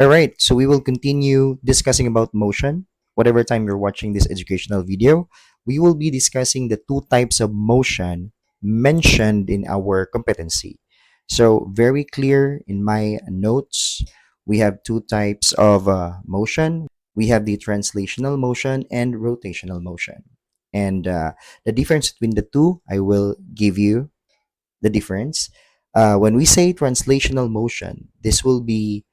All right, so we will continue discussing about motion. Whatever time you're watching this educational video, we will be discussing the two types of motion mentioned in our competency. So, very clear in my notes, we have two types of motion. We have the translational motion and rotational motion. And the difference between the two, I will give you the difference. When we say translational motion, this will be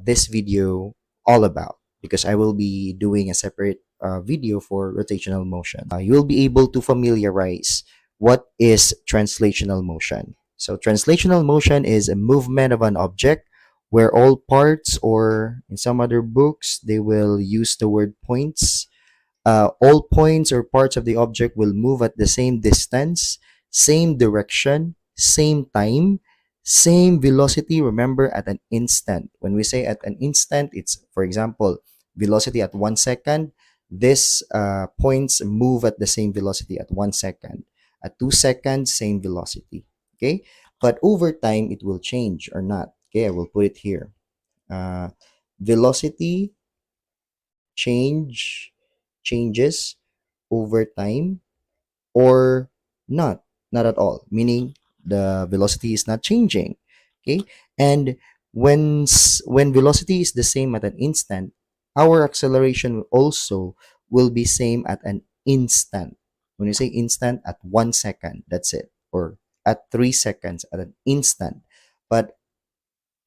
this video all about, because I will be doing a separate video for rotational motion. You will be able to familiarize what is translational motion. So translational motion is a movement of an object where all parts, or in some other books they will use the word points, all points or parts of the object will move at the same distance, same direction, same time, same velocity. Remember, at an instant. When we say at an instant, it's, for example, velocity at 1 second. This points move at the same velocity at 1 second. At 2 seconds, same velocity. Okay, but over time it will change or not. Okay, I will put it here. Uh, Velocity changes over time, or not at all, meaning the velocity is not changing. Okay, and when velocity is the same at an instant, our acceleration also will be same at an instant. When you say instant, at 1 second, that's it, or at 3 seconds, at an instant. But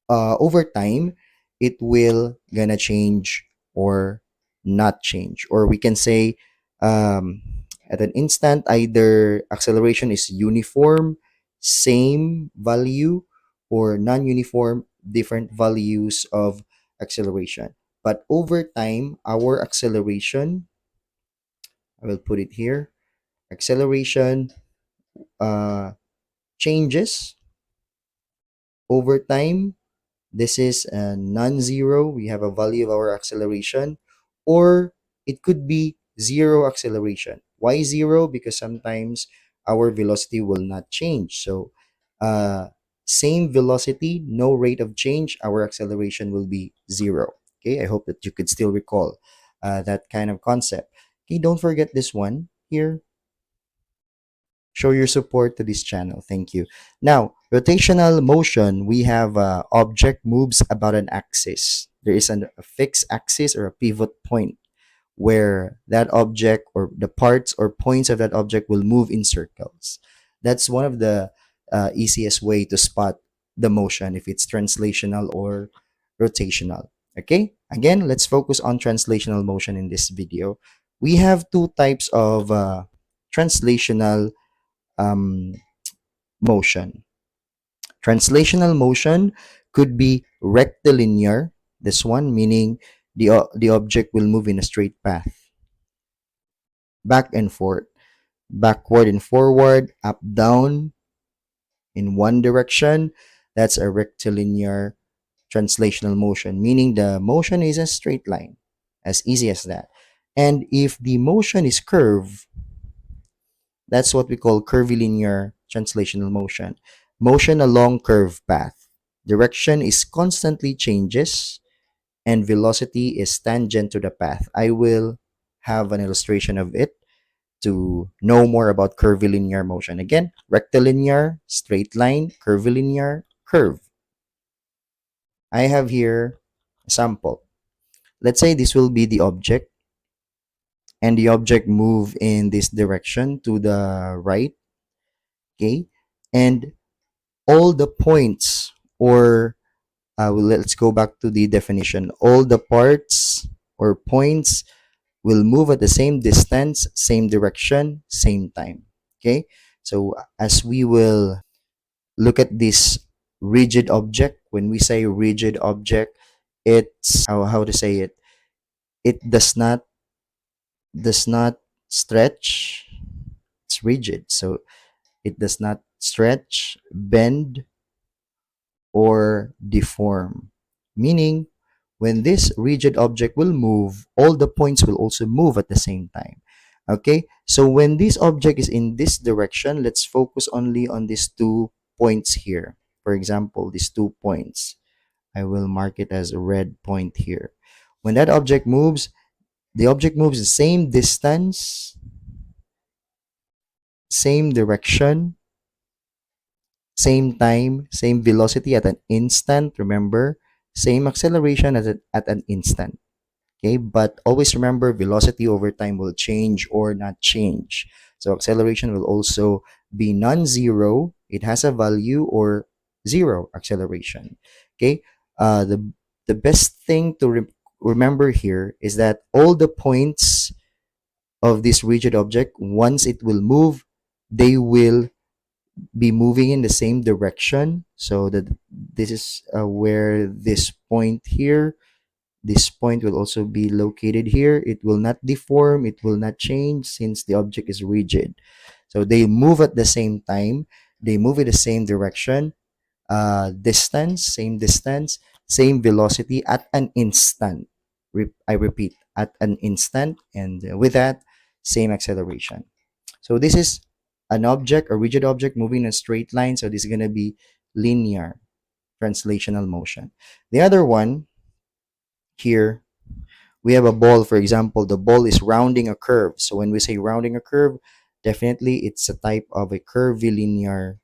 over time it will gonna change or not change, or we can say, um, at an instant, either acceleration is uniform, same value, or non-uniform, different values of acceleration. But over time, our acceleration, I will put it here, acceleration uh, changes over time. This is a non-zero. We have a value of our acceleration, or it could be zero acceleration. Why zero? Because sometimes our velocity will not change. So, same velocity, no rate of change, our acceleration will be zero. Okay, I hope that you could still recall that kind of concept. Okay, don't forget this one here. Show your support to this channel. Thank you. Now, rotational motion, we have object moves about an axis. There is a fixed axis or a pivot point where that object or the parts or points of that object will move in circles. That's one of the easiest way to spot the motion, if it's translational or rotational. Okay, again, let's focus on translational motion in this video. We have two types of translational um, motion. Translational motion could be rectilinear, this one, meaning the object will move in a straight path, back and forth, backward and forward, up, down, in one direction. That's a rectilinear translational motion, meaning the motion is a straight line, as easy as that. And if the motion is curved, that's what we call curvilinear translational motion. Motion along curved path. Direction is constantly changes and velocity is tangent to the path. I will have an illustration of it to know more about curvilinear motion. Again, rectilinear, straight line, curvilinear, curve. I have here a sample. Let's say this will be the object, and the object move in this direction to the right, okay? And all the points, or let's go back to the definition. All the parts or points will move at the same distance, same direction, same time. Okay, so as we will look at this rigid object, when we say rigid object, it's how to say it, it does not stretch. It's rigid, so it does not stretch, bend, or deform. Meaning, when this rigid object will move, all the points will also move at the same time. Okay, so when this object is in this direction, let's focus only on these 2 points here. For example, these 2 points. I will mark it as a red point here. When that object moves, the object moves the same distance, same direction, same time, same velocity at an instant. Remember, same acceleration at an instant. Okay, but always remember velocity over time will change or not change. So acceleration will also be non-zero. It has a value or zero acceleration. Okay, the best thing to remember here is that all the points of this rigid object, once it will move, they will be moving in the same direction. So that this is where this point will also be located here. It will not deform, it will not change since the object is rigid. So they move at the same time, they move in the same direction, distance, same velocity at an instant. I repeat, at an instant, and with that, same acceleration. So this is an object, a rigid object moving in a straight line. So this is going to be linear translational motion. The other one here, we have a ball, for example, the ball is rounding a curve. So when we say rounding a curve, definitely it's a type of a curvilinear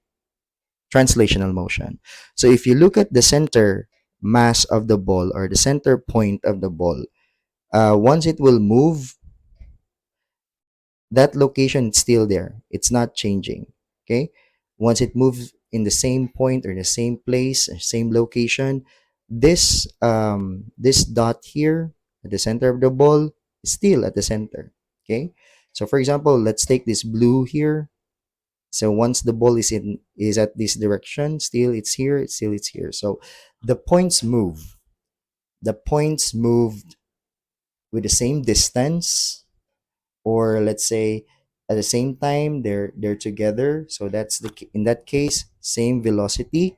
translational motion. So if you look at the center mass of the ball or the center point of the ball, once it will move, that location is still there. It's not changing. Okay. Once it moves in the same point or the same place or same location, this dot here at the center of the ball is still at the center. Okay. So for example, let's take this blue here. So once the ball is at this direction, still it's here, it's here. So the points move. The points moved with the same distance, or let's say at the same time they're together. So that's in that case, same velocity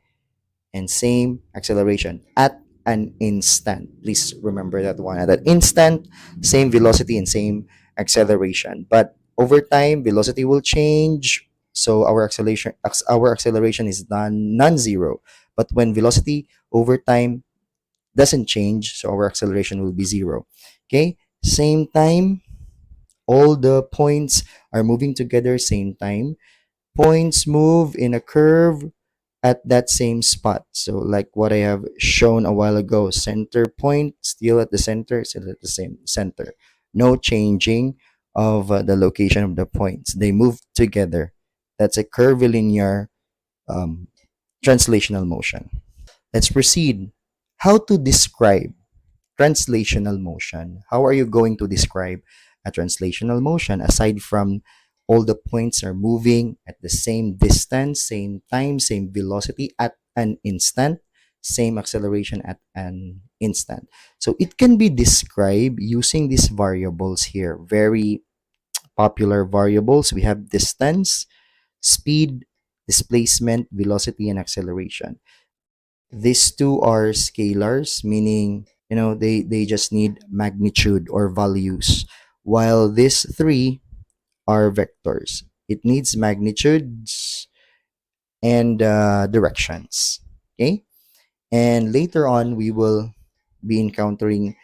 and same acceleration at an instant. Please remember that one. At an instant, same velocity and same acceleration. But over time, velocity will change. So our acceleration is non-zero. But when velocity over time doesn't change, so our acceleration will be zero. Okay? Same time, all the points are moving together same time. Points move in a curve at that same spot. So like what I have shown a while ago, center point still at the center, still at the same center. No changing of the location of the points. They move together. That's a curvilinear um, translational motion. Let's proceed. How to describe translational motion? How are you going to describe a translational motion aside from all the points are moving at the same distance, same time, same velocity at an instant, same acceleration at an instant? So it can be described using these variables here, very popular variables. We have distance, speed, displacement, velocity, and acceleration. These two are scalars, meaning they just need magnitude or values, while these three are vectors. It needs magnitudes and directions. Okay, and later on we will be encountering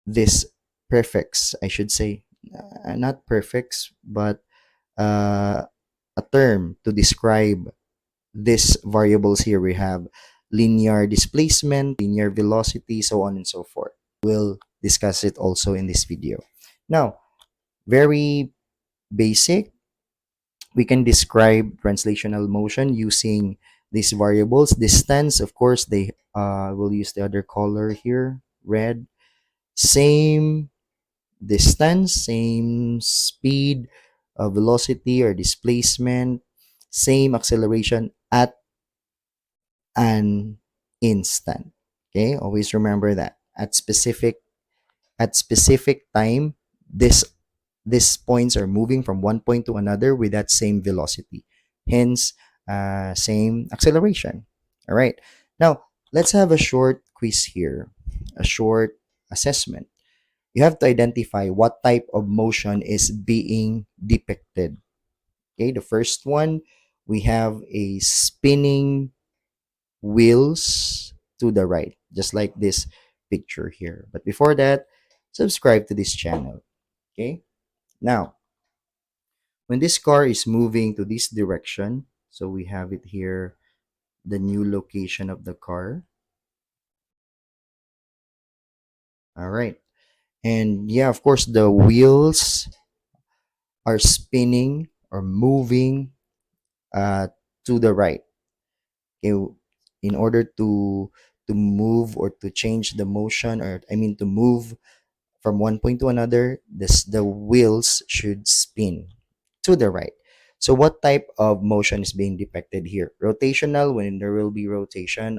this prefix, I should say, not prefix, but uh, a term to describe these variables here. We have linear displacement, linear velocity, so on and so forth. We'll discuss it also in this video. Now, very basic, we can describe translational motion using these variables. Distance, of course, they will use the other color here, red. Same distance, same speed, velocity or displacement, same acceleration at an instant. Okay, always remember that at specific time, these points are moving from one point to another with that same velocity, hence same acceleration. All right, now let's have a short quiz here, a short assessment. You have to identify what type of motion is being depicted. Okay, the first one, we have a spinning wheels to the right, just like this picture here. But before that, subscribe to this channel. Okay. Now, when this car is moving to this direction, so we have it here, the new location of the car. All right. And yeah, of course, the wheels are spinning or moving uh, to the right. Okay, in order to move or to change the motion, or I mean to move from one point to another, the wheels should spin to the right. So what type of motion is being depicted here? Rotational, when there will be rotation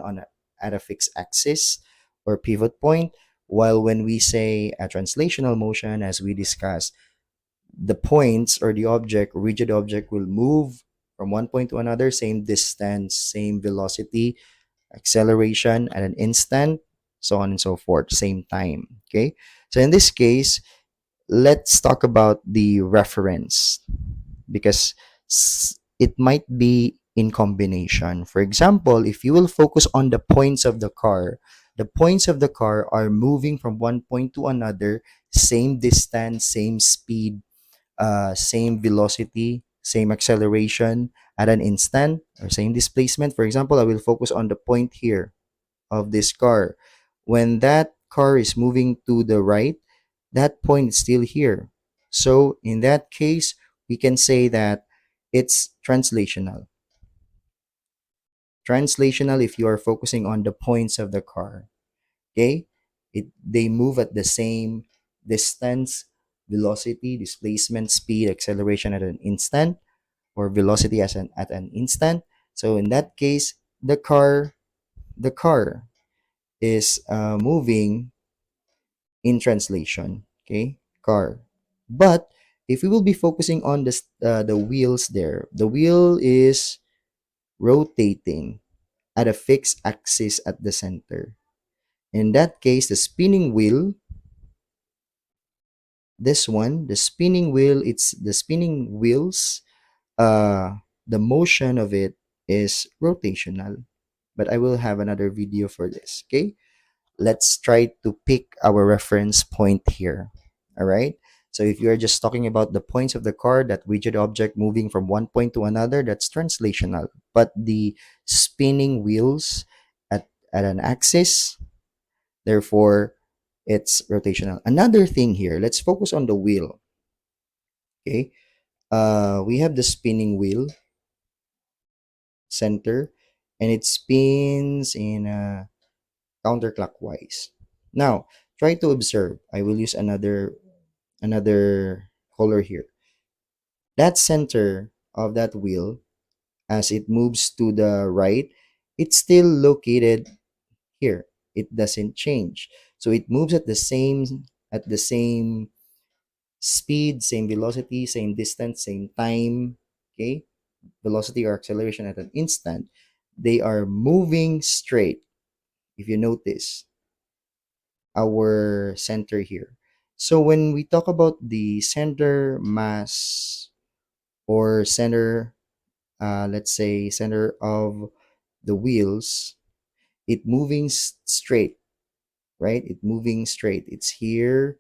at a fixed axis or pivot point, while when we say a translational motion, as we discussed, the points or the object, rigid object, will move from one point to another, same distance, same velocity, acceleration at an instant, so on and so forth, same time. Okay, so in this case, let's talk about the reference, because it might be in combination. For example, if you will focus on the points of the car, the points of the car are moving from one point to another, same distance, same speed, same velocity, same acceleration at an instant, or same displacement. For example, I will focus on the point here of this car. When that car is moving to the right, that point is still here. So in that case, we can say that it's translational. Translational if you are focusing on the points of the car. Okay? They move at the same distance, velocity, displacement, speed, acceleration at an instant, or velocity at an instant. So in that case, the car is moving in translation. Okay, car. But if we will be focusing on the wheels there, the wheel is rotating at a fixed axis at the center. In that case, the spinning wheel, this one, the spinning wheel, it's the spinning wheels, uh, the motion of it is rotational. But I will have another video for this. Okay, let's try to pick our reference point here. All right. So if you're just talking about the points of the car, that rigid object moving from one point to another, that's translational. But the spinning wheels at an axis, therefore, it's rotational. Another thing here, let's focus on the wheel. Okay. We have the spinning wheel center, and it spins in counterclockwise. Now, try to observe. I will use another color here. That center of that wheel, as it moves to the right, it's still located here. It doesn't change. So it moves at the same speed, same velocity, same distance, same time. Okay, velocity or acceleration at an instant. They are moving straight. If you notice our center here. So when we talk about the center mass, or center, let's say center of the wheels, it moving straight, right? It moving straight. It's here,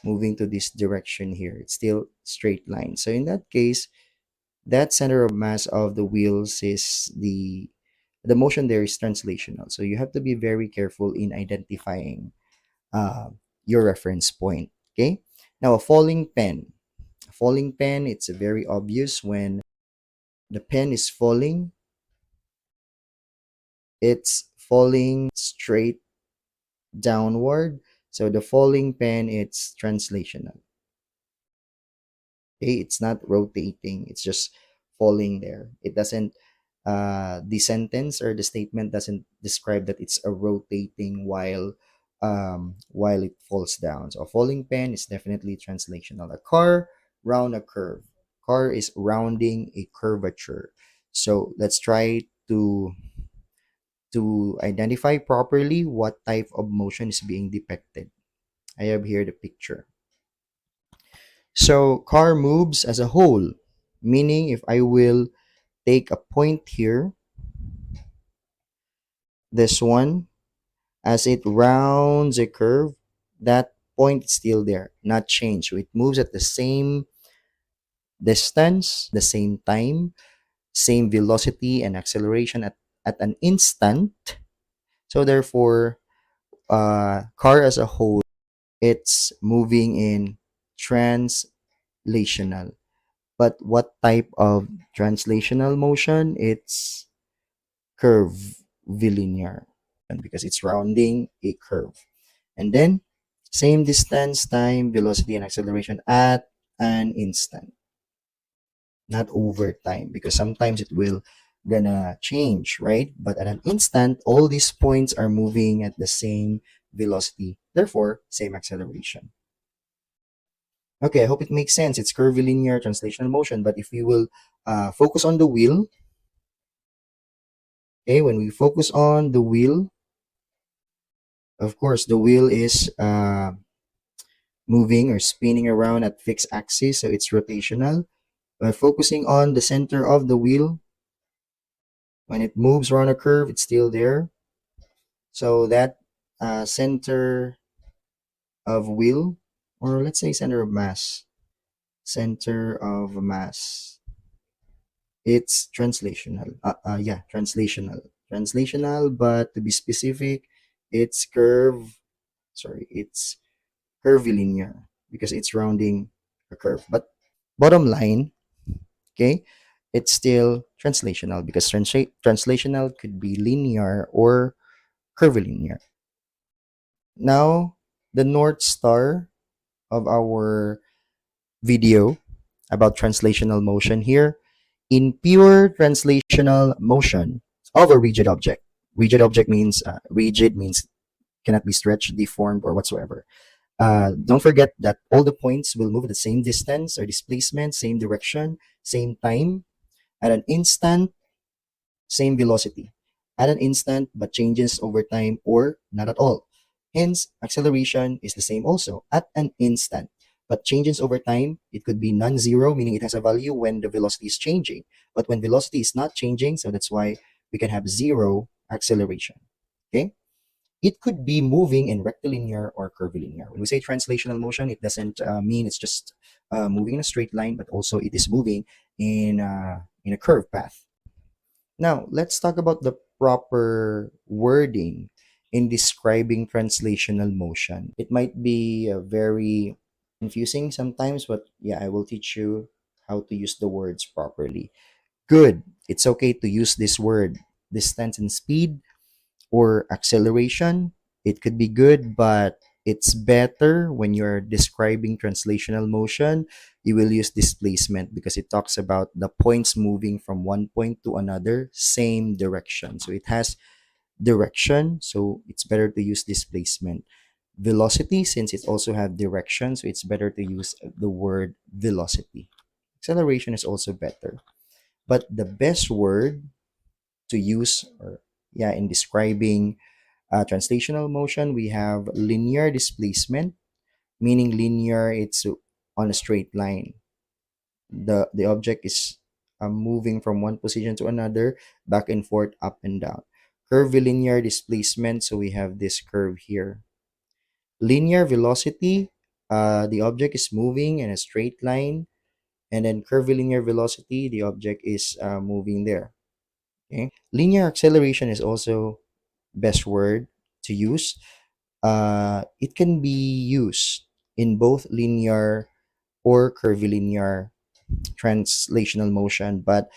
moving to this direction here. It's still straight line. So in that case, that center of mass of the wheels is the motion there is translational. So you have to be very careful in identifying uh, your reference point. Okay. Now, a falling pen. A falling pen, it's very obvious when the pen is falling, it's falling straight downward. So the falling pen, it's translational. Okay, it's not rotating, it's just falling there. It doesn't the sentence or the statement doesn't describe that it's a rotating while it falls down. So a falling pen is definitely translational. A car round a curve. Car is rounding a curvature. So let's try to identify properly what type of motion is being depicted. I have here the picture. So car moves as a whole, meaning if I will take a point here, this one, As it rounds a curve, that point is still there, not changed. So it moves at the same distance, the same time, same velocity and acceleration at an instant. So therefore, car as a whole, it's moving in translational. But what type of translational motion? It's curvilinear because it's rounding a curve. And then same distance, time, velocity, and acceleration at an instant, not over time, because sometimes it will gonna change, right? But at an instant, all these points are moving at the same velocity, therefore same acceleration. Okay, I hope it makes sense. It's curvilinear translational motion, but if we will focus on the wheel, okay, when we focus on the wheel, of course, the wheel is moving or spinning around at fixed axis, so it's rotational. By focusing on the center of the wheel, when it moves around a curve, it's still there. So that center of wheel, or let's say center of mass, it's translational. Yeah, translational. But to be specific, it's it's curvilinear because it's rounding a curve. But bottom line, okay, it's still translational because translational could be linear or curvilinear. Now, the North Star of our video about translational motion here, in pure translational motion of a rigid object. Rigid means cannot be stretched, deformed, or whatsoever. Don't forget that all the points will move at the same distance or displacement, same direction, same time, at an instant, same velocity. At an instant, but changes over time or not at all. Hence, acceleration is the same also at an instant, but changes over time. It could be non-zero, meaning it has a value when the velocity is changing. But when velocity is not changing, so that's why we can have zero acceleration. Okay? It could be moving in rectilinear or curvilinear. When we say translational motion, it doesn't mean it's just moving in a straight line, but also it is moving in a curved path. Now, let's talk about the proper wording in describing translational motion. It might be very confusing sometimes, but yeah, I will teach you how to use the words properly. Good. It's okay to use this word, distance and speed, or acceleration. It could be good, but it's better when you're describing translational motion. You will use displacement because it talks about the points moving from one point to another, same direction. So it has direction, so it's better to use displacement. Velocity, since it also have direction, so it's better to use the word velocity. Acceleration is also better. But the best word to use, or yeah, in describing translational motion, we have linear displacement, meaning linear, it's on a straight line. The object is moving from one position to another, back and forth, up and down. Curvilinear displacement, so we have this curve here. Linear velocity, the object is moving in a straight line, and then curvilinear velocity, the object is moving there. Okay. Linear acceleration is also best word to use. It can be used in both linear or curvilinear translational motion, but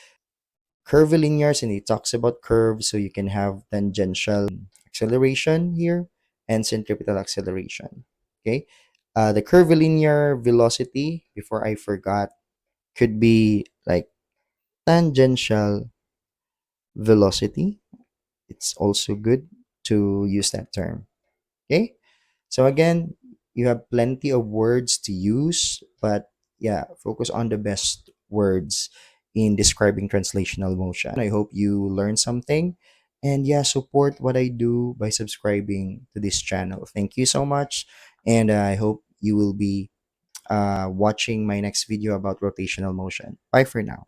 curvilinear, and it talks about curves, so you can have tangential acceleration here and centripetal acceleration. Okay, the curvilinear velocity, before I forgot, could be like tangential velocity. It's also good to use that term. Okay, so again, you have plenty of words to use, but yeah, focus on the best words in describing translational motion. I hope you learned something. And yeah, support what I do by subscribing to this channel. Thank you so much. And I hope you will be watching my next video about rotational motion. Bye for now.